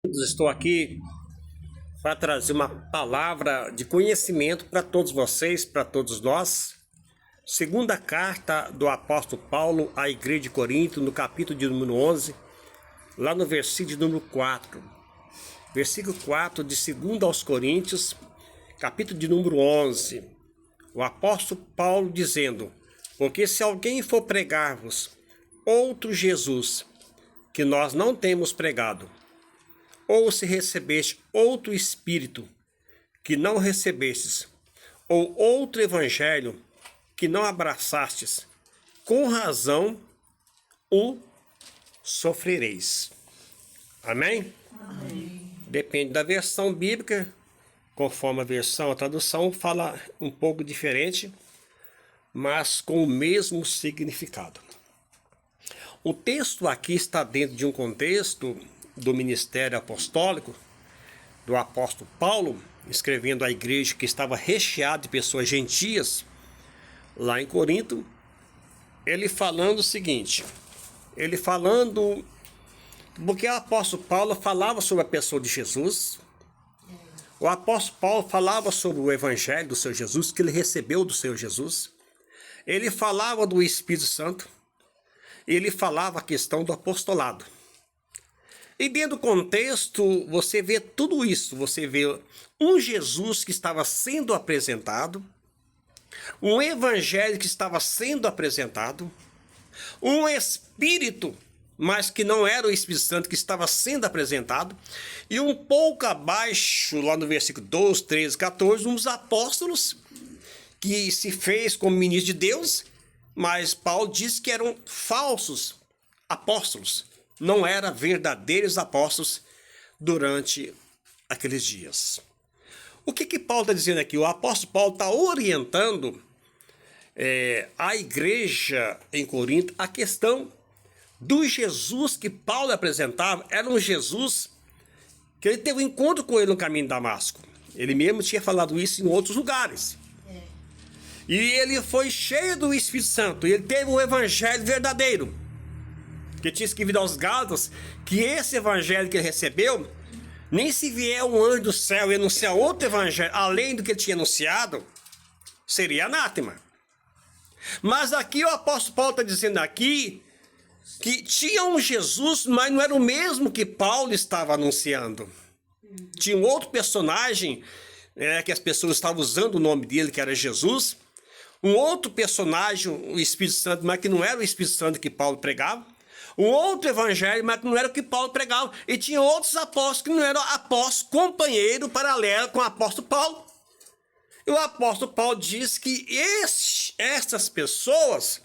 Estou aqui para trazer uma palavra de conhecimento para todos vocês, para todos nós. Segunda carta do apóstolo Paulo à igreja de Corinto, no capítulo de número 11, lá no versículo de número 4. Versículo 4 de 2 aos Coríntios, capítulo de número 11. O apóstolo Paulo dizendo: porque se alguém for pregar-vos outro Jesus, que nós não temos pregado, ou se recebeste outro Espírito que não recebestes, ou outro Evangelho que não abraçastes, com razão o sofrereis. Amém? Amém. Depende da versão bíblica, conforme a versão, a tradução fala um pouco diferente, mas com o mesmo significado. O texto aqui está dentro de um contexto do ministério apostólico do apóstolo Paulo, escrevendo à igreja que estava recheada de pessoas gentias lá em Corinto. Ele falando o seguinte, porque o apóstolo Paulo falava sobre a pessoa de Jesus. O apóstolo Paulo falava sobre o evangelho do Senhor Jesus, que ele recebeu do Senhor Jesus. Ele falava do Espírito Santo. Ele falava a questão do apostolado. E dentro do contexto, você vê tudo isso. Você vê um Jesus que estava sendo apresentado, um evangelho que estava sendo apresentado, um Espírito, mas que não era o Espírito Santo, que estava sendo apresentado, e um pouco abaixo, lá no versículo 12, 13, 14, uns apóstolos que se fez como ministro de Deus, mas Paulo diz que eram falsos apóstolos, não eram verdadeiros apóstolos durante aqueles dias. O que Paulo está dizendo aqui? O apóstolo Paulo está orientando a igreja em Corinto a questão do Jesus que Paulo apresentava. Era um Jesus que ele teve um encontro com ele no caminho de Damasco. Ele mesmo tinha falado isso em outros lugares. E ele foi cheio do Espírito Santo. E ele teve o evangelho verdadeiro, que tinha escrito aos Gálatas, que esse evangelho que ele recebeu, nem se vier um anjo do céu e anunciar outro evangelho, além do que ele tinha anunciado, seria anátema. Mas aqui o apóstolo Paulo está dizendo aqui, que tinha um Jesus, mas não era o mesmo que Paulo estava anunciando. Tinha um outro personagem, que as pessoas estavam usando o nome dele, que era Jesus. Um outro personagem, o Espírito Santo, mas que não era o Espírito Santo que Paulo pregava. Um outro evangelho, mas que não era o que Paulo pregava. E tinha outros apóstolos que não eram apóstolos, companheiro, paralelo com o apóstolo Paulo. E o apóstolo Paulo diz que estas pessoas,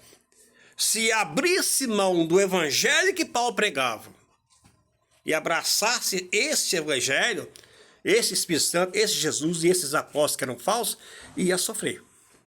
se abrisse mão do evangelho que Paulo pregava e abraçasse esse evangelho, esse Espírito Santo, esse Jesus e esses apóstolos que eram falsos, ia sofrer.